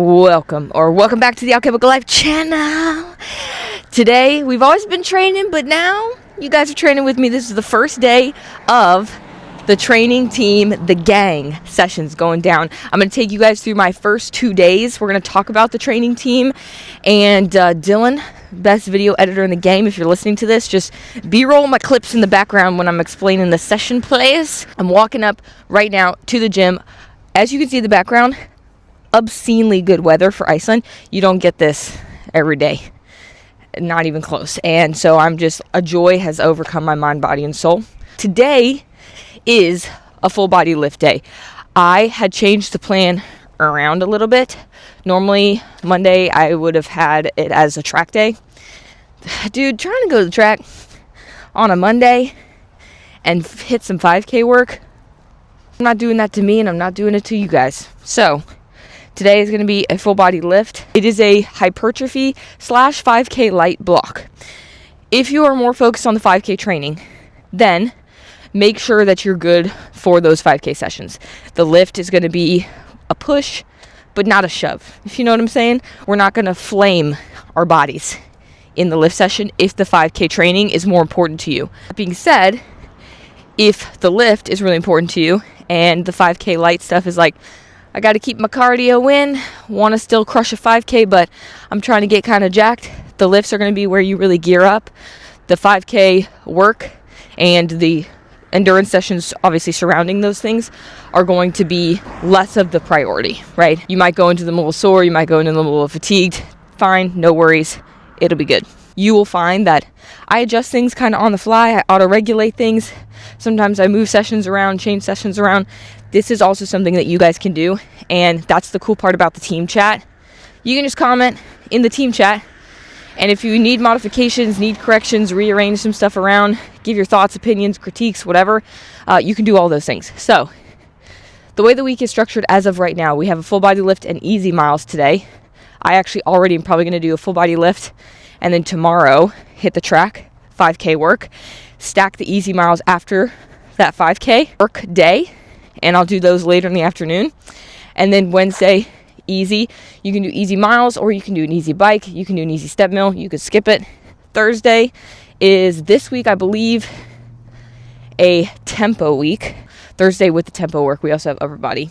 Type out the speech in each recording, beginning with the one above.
Welcome back to the Alchemical Life channel. Today, we've always been training, but now you guys are training with me. This is the first day of the training team, the gang sessions going down. I'm going to take you guys through my first 2 days. We're going to talk about the training team. And Dylan, best video editor in the game, if you're listening to this, just B-roll my clips in the background when I'm explaining the session plays. I'm walking up right now to the gym. As you can see in the background, obscenely good weather for Iceland. You don't get this every day, not even close. And so a joy has overcome my mind, body, and soul. Today is a full body lift day. I had changed the plan around a little bit. Normally Monday I would have had it as a track day. Dude, trying to go to the track on a Monday and hit some 5K work, I'm not doing that to me, and I'm not doing it to you guys. So today is going to be a full body lift. It is a hypertrophy / 5K light block. If you are more focused on the 5K training, then make sure that you're good for those 5K sessions. The lift is going to be a push, but not a shove. If you know what I'm saying, we're not going to flame our bodies in the lift session if the 5K training is more important to you. That being said, if the lift is really important to you and the 5K light stuff is like, I got to keep my cardio in, want to still crush a 5K, but I'm trying to get kind of jacked, the lifts are going to be where you really gear up. The 5K work and the endurance sessions, obviously surrounding those things, are going to be less of the priority, right? You might go into them a little sore, you might go into them a little fatigued. Fine, no worries, it'll be good. You will find that I adjust things kind of on the fly, I auto-regulate things. Sometimes I move sessions around, change sessions around. This is also something that you guys can do, and that's the cool part about the team chat. You can just comment in the team chat, and if you need modifications, need corrections, rearrange some stuff around, give your thoughts, opinions, critiques, whatever, you can do all those things. So the way the week is structured as of right now, we have a full body lift and easy miles today. I actually already am probably going to do a full body lift, and then tomorrow hit the track, 5K work, stack the easy miles after that 5K work day, and I'll do those later in the afternoon. And then Wednesday, easy. You can do easy miles, or you can do an easy bike. You can do an easy step mill. You could skip it. Thursday is this week, I believe, a tempo week. Thursday with the tempo work, we also have upper body.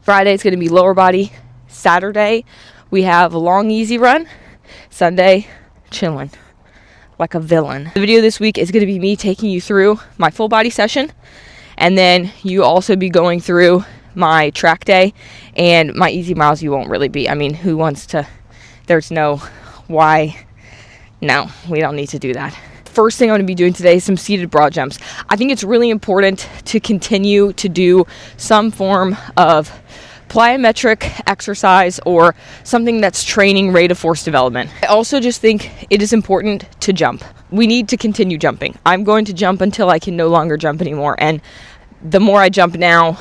Friday is going to be lower body. Saturday, we have a long, easy run. Sunday, chilling like a villain. The video this week is going to be me taking you through my full body session. And then you also be going through my track day, and my easy miles you won't really be. I mean, who wants to, there's no why. No, we don't need to do that. First thing I'm going to be doing today is some seated broad jumps. I think it's really important to continue to do some form of plyometric exercise or something that's training rate of force development. I also just think it is important to jump. We need to continue jumping. I'm going to jump until I can no longer jump anymore, and the more I jump now,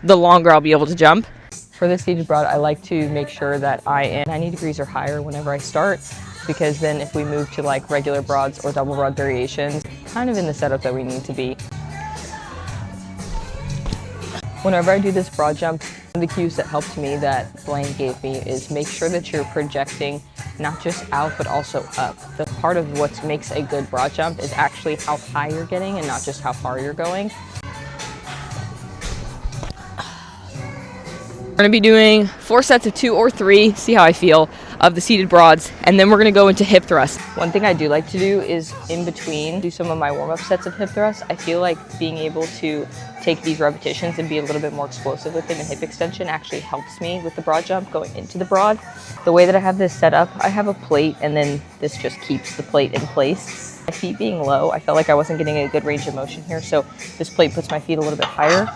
the longer I'll be able to jump. For this seated broad, I like to make sure that I am 90 degrees or higher whenever I start, because then if we move to like regular broads or double broad variations, kind of in the setup that we need to be. Whenever I do this broad jump, one of the cues that helped me that Blaine gave me is make sure that you're projecting not just out but also up. The part of what makes a good broad jump is actually how high you're getting and not just how far you're going. We're going to be doing 4 sets of 2 or 3, see how I feel, of the seated broads, and then we're going to go into hip thrusts. One thing I do like to do is in between do some of my warm-up sets of hip thrusts. I feel like being able to take these repetitions and be a little bit more explosive with them in hip extension actually helps me with the broad jump going into the broad. The way that I have this set up, I have a plate, and then this just keeps the plate in place. My feet being low, I felt like I wasn't getting a good range of motion here, so this plate puts my feet a little bit higher.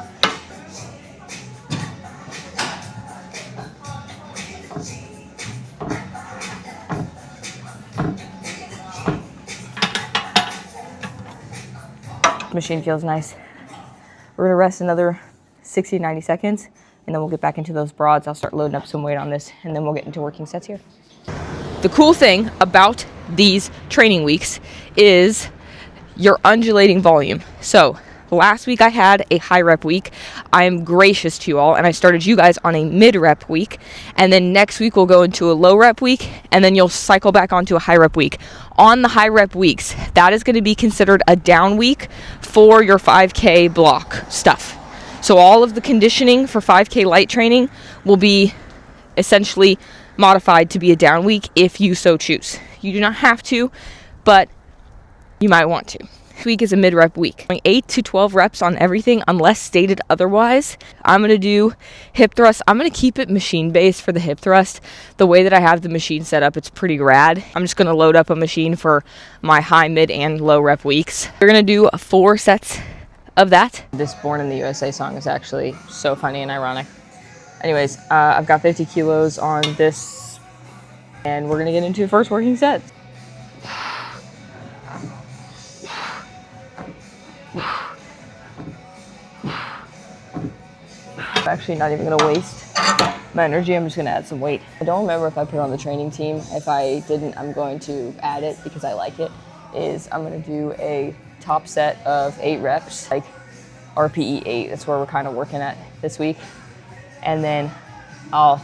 Machine feels nice. We're gonna rest another 60 to 90 seconds, and then we'll get back into those broads. I'll start loading up some weight on this, and then we'll get into working sets here. The cool thing about these training weeks is your undulating volume. So Last week I had a high rep week. I am gracious to you all, and I started you guys on a mid rep week, and then next week we'll go into a low rep week, and then you'll cycle back onto a high rep week. On the high rep weeks, that is going to be considered a down week for your 5K block stuff. So all of the conditioning for 5K light training will be essentially modified to be a down week if you so choose. You do not have to, but you might want to. This week is a mid-rep week. 8 to 12 reps on everything unless stated otherwise. I'm going to do hip thrust. I'm going to keep it machine-based for the hip thrust. The way that I have the machine set up, it's pretty rad. I'm just going to load up a machine for my high, mid, and low rep weeks. We're going to do 4 sets of that. This Born in the USA song is actually so funny and ironic. Anyways, I've got 50 kilos on this, and we're going to get into the first working set. I'm actually not even going to waste my energy. I'm just going to add some weight. I don't remember if I put it on the training team. If I didn't, I'm going to add it because I like it. I'm going to do a top set of 8 reps, like RPE 8. That's where we're kind of working at this week. And then I'll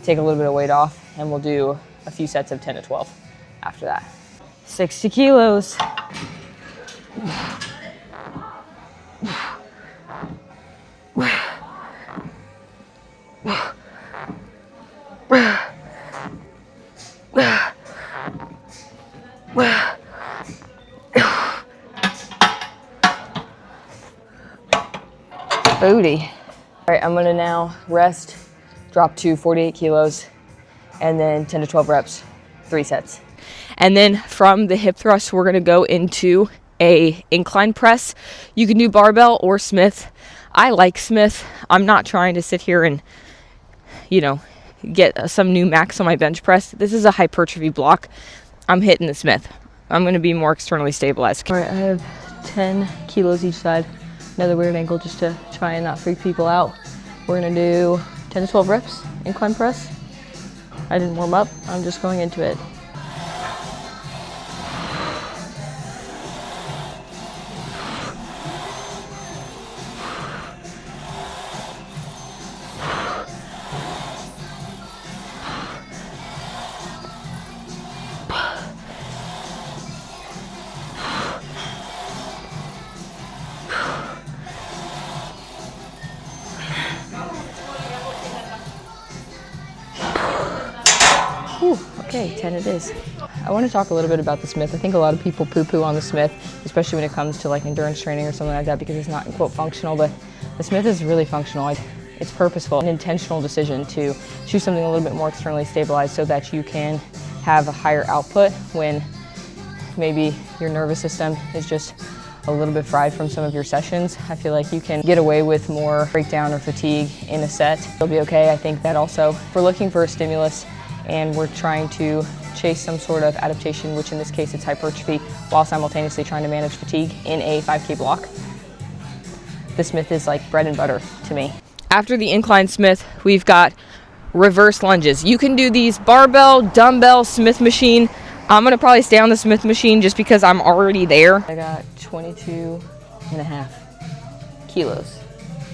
take a little bit of weight off, and we'll do a few sets of 10 to 12 after that. 60 kilos. Booty. All right, I'm gonna now rest, drop to 48 kilos, and then 10 to 12 reps, 3 sets. And then from the hip thrust, we're gonna go into a incline press. You can do barbell or Smith. I like Smith. I'm not trying to sit here and, get some new max on my bench press. This is a hypertrophy block. I'm hitting the Smith. I'm gonna be more externally stabilized. All right, I have 10 kilos each side. Another weird angle just to try and not freak people out. We're gonna do 10 to 12 reps, incline press. I didn't warm up, I'm just going into it. Whew, okay, 10 it is. I want to talk a little bit about the Smith. I think a lot of people poo-poo on the Smith, especially when it comes to like endurance training or something like that, because it's not quote functional, but the Smith is really functional. It's purposeful, an intentional decision to choose something a little bit more externally stabilized so that you can have a higher output when maybe your nervous system is just a little bit fried from some of your sessions. I feel like you can get away with more breakdown or fatigue in a set. It'll be okay. I think that also, if we're looking for a stimulus and we're trying to chase some sort of adaptation, which in this case it's hypertrophy, while simultaneously trying to manage fatigue in a 5K block, the Smith is like bread and butter to me. After the incline Smith, we've got reverse lunges. You can do these barbell, dumbbell, Smith machine. I'm gonna probably stay on the Smith machine just because I'm already there. I got 22.5 kilos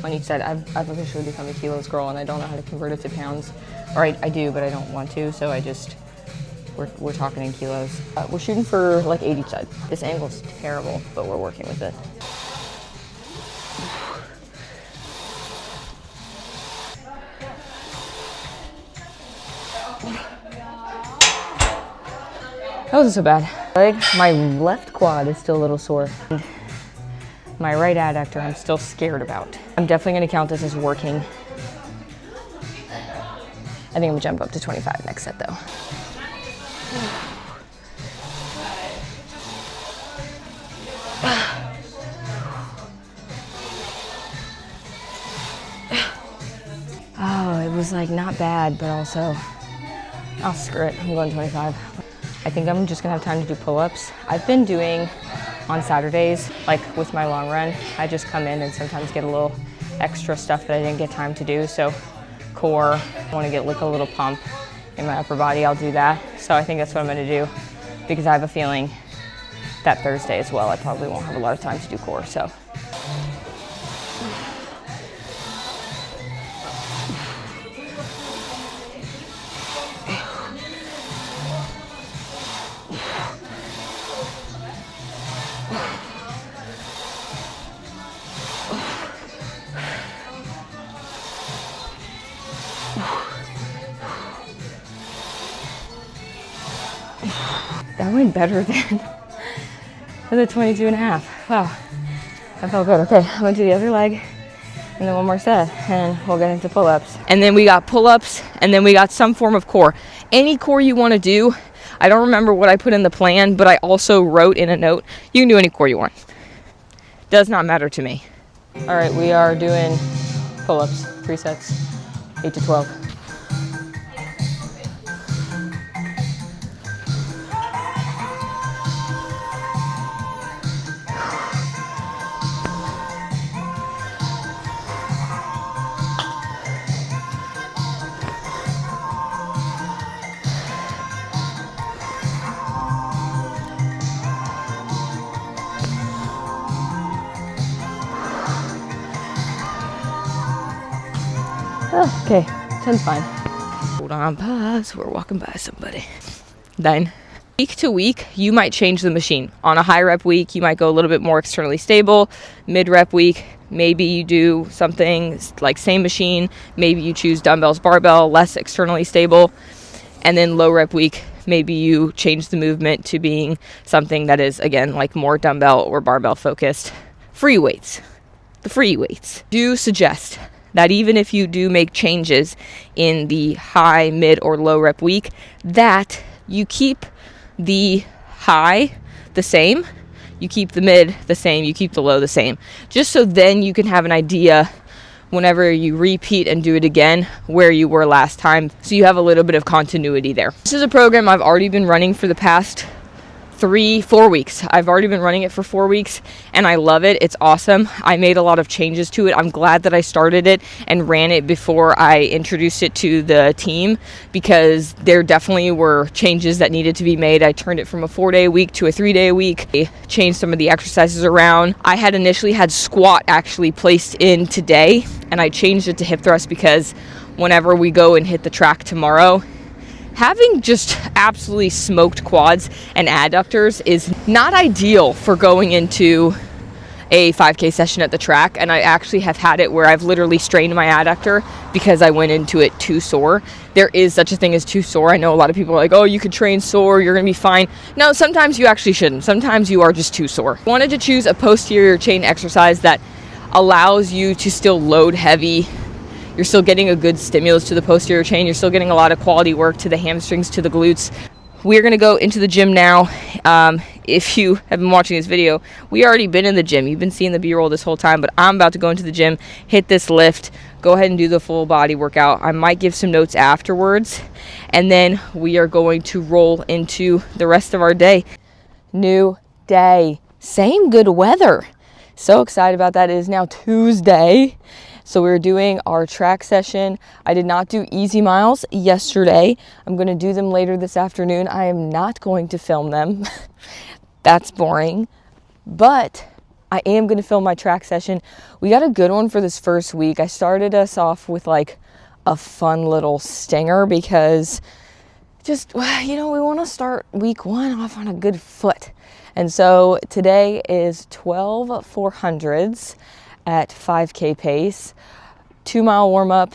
on each side. I've officially become a kilos girl, and I don't know how to convert it to pounds. Or I do, but I don't want to, so we're talking in kilos. We're shooting for like 8 each side. This angle's terrible, but we're working with it. That wasn't so bad. My left quad is still a little sore. My right adductor I'm still scared about. I'm definitely gonna count this as working. I think I'm gonna jump up to 25 next set though. Oh, it was like not bad, but also, oh screw it, I'm going 25. I think I'm just gonna have time to do pull-ups. I've been doing on Saturdays, like with my long run, I just come in and sometimes get a little extra stuff that I didn't get time to do. So core, I wanna get like a little pump in my upper body, I'll do that. So I think that's what I'm gonna do, because I have a feeling that Thursday as well, I probably won't have a lot of time to do core, so that went better than the 22 and a half. Wow, that felt good. Okay, I'm gonna do the other leg and then one more set and we'll get into pull-ups. And then we got pull-ups and then we got some form of core. Any core you want to do. I don't remember what I put in the plan, but I also wrote in a note, you can do any core you want. Does not matter to me. All right, we are doing pull-ups, 3 sets, 8 to 12. Oh, okay, 10's fine. Hold on, pause. We're walking by somebody. 9. Week to week, you might change the machine. On a high rep week, you might go a little bit more externally stable. Mid rep week, maybe you do something like same machine. Maybe you choose dumbbells, barbell, less externally stable. And then low rep week, maybe you change the movement to being something that is, again, like more dumbbell or barbell focused. Free weights. The free weights. Do suggest that even if you do make changes in the high, mid, or low rep week, that you keep the high the same, you keep the mid the same, you keep the low the same. Just so then you can have an idea whenever you repeat and do it again where you were last time, so you have a little bit of continuity there. This is a program I've already been running for the past 4 weeks. I've already been running it for 4 weeks and I love it. It's awesome. I made a lot of changes to it. I'm glad that I started it and ran it before I introduced it to the team, because there definitely were changes that needed to be made. I turned it from a 4-day a week to a 3-day a week. I changed some of the exercises around. I had initially had squat actually placed in today, and I changed it to hip thrust because whenever we go and hit the track tomorrow, having just absolutely smoked quads and adductors is not ideal for going into a 5K session at the track. And I actually have had it where I've literally strained my adductor because I went into it too sore. There is such a thing as too sore. I know a lot of people are like, oh, you could train sore, you're gonna be fine. No, sometimes you actually shouldn't. Sometimes you are just too sore. I wanted to choose a posterior chain exercise that allows you to still load heavy. You're still getting a good stimulus to the posterior chain. You're still getting a lot of quality work to the hamstrings, to the glutes. We're going to go into the gym now. If you have been watching this video, we already been in the gym. You've been seeing the B-roll this whole time, but I'm about to go into the gym, hit this lift, go ahead and do the full body workout. I might give some notes afterwards, and then we are going to roll into the rest of our day. New day. Same good weather. So excited about that. It is now Tuesday. So we're doing our track session. I did not do easy miles yesterday. I'm going to do them later this afternoon. I am not going to film them. That's boring. But I am going to film my track session. We got a good one for this first week. I started us off with like a fun little stinger because just, you know, we want to start week 1 off on a good foot. And so today is 12 400s at 5K pace, 2-mile warm up,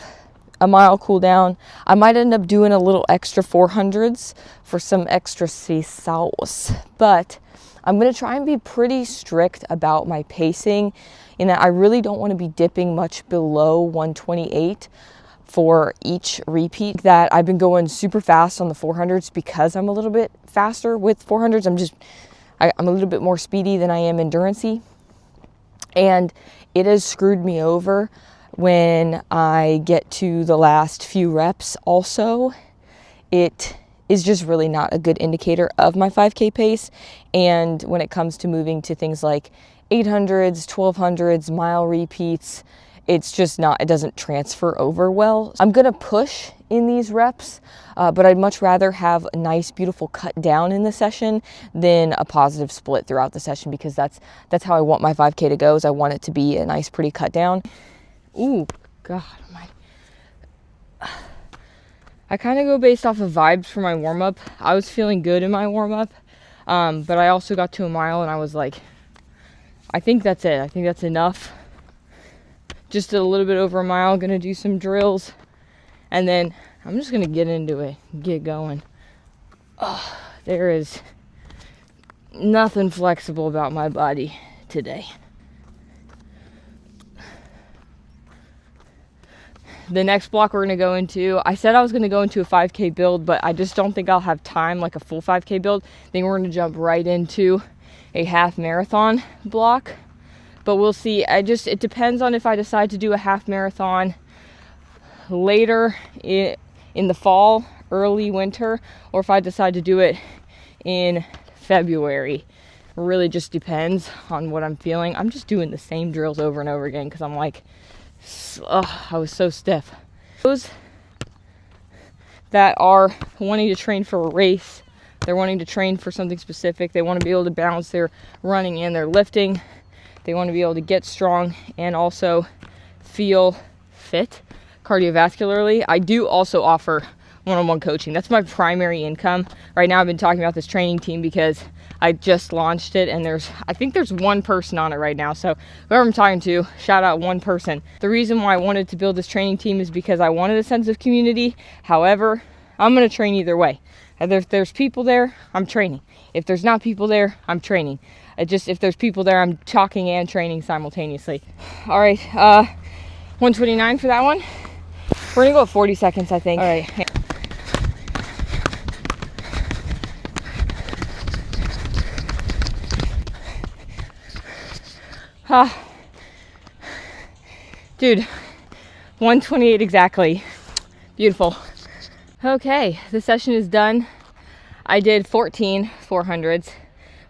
a mile cool down. I might end up doing a little extra 400s for some extra sea sauce, but I'm going to try and be pretty strict about my pacing in that I really don't want to be dipping much below 128 for each repeat. That I've been going super fast on the 400s because I'm a little bit faster with 400s. I'm a little bit more speedy than I am endurance-y. And it has screwed me over when I get to the last few reps. Also, it is just really not a good indicator of my 5K pace. And when it comes to moving to things like 800s, 1200s, mile repeats, it's just not, it doesn't transfer over well. I'm gonna push in these reps, but I'd much rather have a nice, beautiful cut down in the session than a positive split throughout the session, because that's how I want my 5K to go, is I want it to be a nice, pretty cut down. Ooh, God, I kind of go based off of vibes for my warm-up. I was feeling good in my warm-up, but I also got to a mile and I was like, I think that's it. I think that's enough. Just a little bit over a mile, gonna do some drills, and then I'm just gonna get into it, get going. Oh, there is Nothing flexible about my body today. The next block we're going to go into, I said I was going to go into a 5K build, but I just don't think I'll have time, like a full 5K build. I think we're going to jump right into a half marathon block, but we'll see. It depends on if I decide to do a half marathon later in the fall, early winter, or if I decide to do it in February. It really just depends on what I'm feeling. I'm just doing the same drills over and over again because I'm like, I was so stiff. Those that are wanting to train for a race, they're wanting to train for something specific, they want to be able to balance their running and their lifting, they want to be able to get strong and also feel fit cardiovascularly. I do also offer one-on-one coaching. That's my primary income. Right now I've been talking about this training team because I just launched it, and I think there's one person on it right now. So whoever I'm talking to, shout out one person. The reason why I wanted to build this training team is because I wanted a sense of community. However, I'm going to train either way. If there's people there, I'm training. If there's not people there, I'm training. If there's people there, I'm talking and training simultaneously. All right, 129 for that one. We're going to go at 40 seconds, I think. All right. Dude, 128 exactly. Beautiful. Okay, the session is done. I did 14 400s.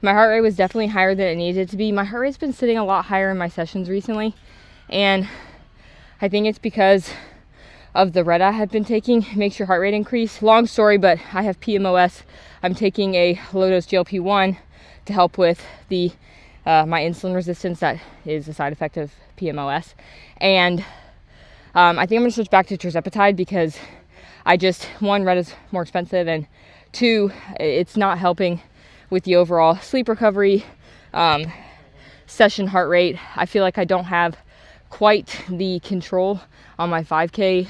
My heart rate was definitely higher than it needed to be. My heart rate's been sitting a lot higher in my sessions recently, and I think it's because of the red I've been taking. It makes your heart rate increase. Long story, but I have PMOS. I'm taking a low-dose GLP-1 to help with my insulin resistance. That is a side effect of PMOS. And I think I'm going to switch back to tirzepatide because one, red is more expensive, and two, it's not helping with the overall sleep recovery, session heart rate. I feel like I don't have quite the control on my 5K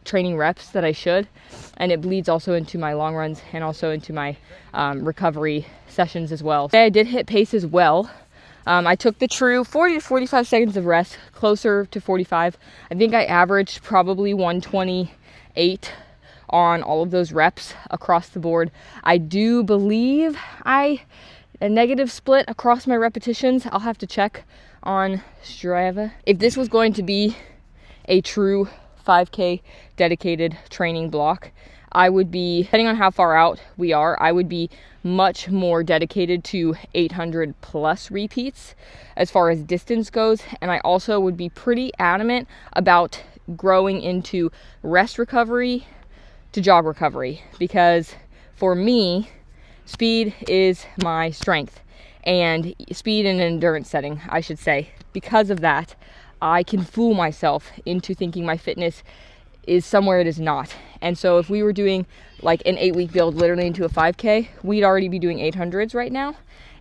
training reps that I should, and it bleeds also into my long runs and also into my recovery sessions as well. I did hit pace as well. I took the true 40 to 45 seconds of rest, closer to 45. I think I averaged probably 128 on all of those reps across the board. I do believe a negative split across my repetitions. I'll have to check on Strava. If this was going to be a true 5K dedicated training block, I would be, depending on how far out we are, I would be much more dedicated to 800 plus repeats as far as distance goes. And I also would be pretty adamant about growing into rest recovery to jog recovery, because for me, speed is my strength, and speed in an endurance setting, I should say. Because of that, I can fool myself into thinking my fitness is somewhere it is not. And so if we were doing like an 8-week build literally into a 5K, we'd already be doing 800s right now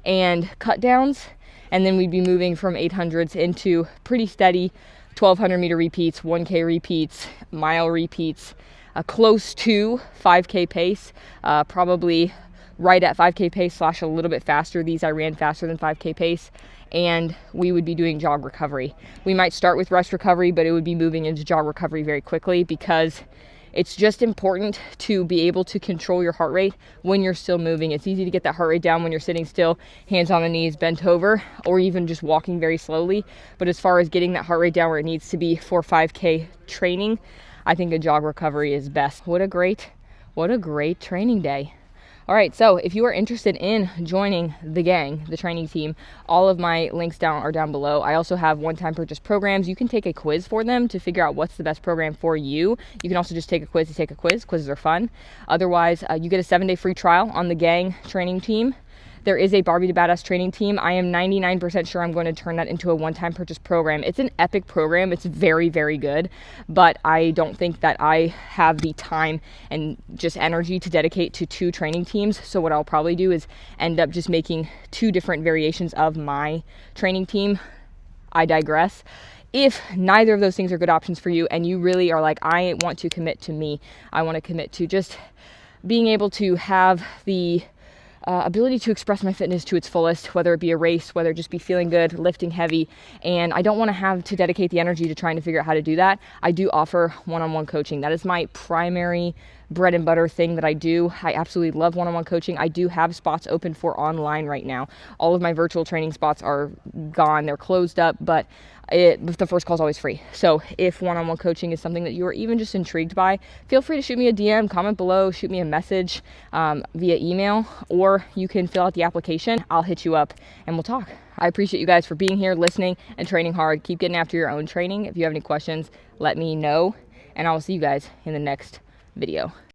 and cut downs, and then we'd be moving from 800s into pretty steady 1200 meter repeats, 1K repeats, mile repeats, close to 5K pace, probably right at 5K pace / a little bit faster. These I ran faster than 5K pace, and we would be doing jog recovery. We might start with rest recovery, but it would be moving into jog recovery very quickly, because it's just important to be able to control your heart rate when you're still moving. It's easy to get that heart rate down when you're sitting still, hands on the knees, bent over, or even just walking very slowly. But as far as getting that heart rate down where it needs to be for 5K training, I think a jog recovery is best. What a great training day. All right, so if you are interested in joining the gang, the training team, all of my links are down below. I also have one-time purchase programs. You can take a quiz for them to figure out what's the best program for you. You can also just take a quiz to take a quiz. Quizzes are fun. Otherwise, you get a 7-day free trial on the gang training team. There is a Barbie to Badass training team. I am 99% sure I'm going to turn that into a one-time purchase program. It's an epic program. It's very, very good, but I don't think that I have the time and just energy to dedicate to 2 training teams. So what I'll probably do is end up just making 2 different variations of my training team. I digress. If neither of those things are good options for you, and you really are like, I want to commit to me, I want to commit to just being able to have the ability to express my fitness to its fullest, whether it be a race, whether it just be feeling good, lifting heavy. And I don't want to have to dedicate the energy to trying to figure out how to do that. I do offer one-on-one coaching. That is my primary bread and butter thing that I do. I absolutely love one-on-one coaching. I do have spots open for online right now. All of my virtual training spots are gone. They're closed up, but the first call is always free. So if one-on-one coaching is something that you are even just intrigued by, feel free to shoot me a DM, comment below, shoot me a message via email, or you can fill out the application. I'll hit you up and we'll talk. I appreciate you guys for being here, listening, and training hard. Keep getting after your own training. If you have any questions, let me know, and I will see you guys in the next video.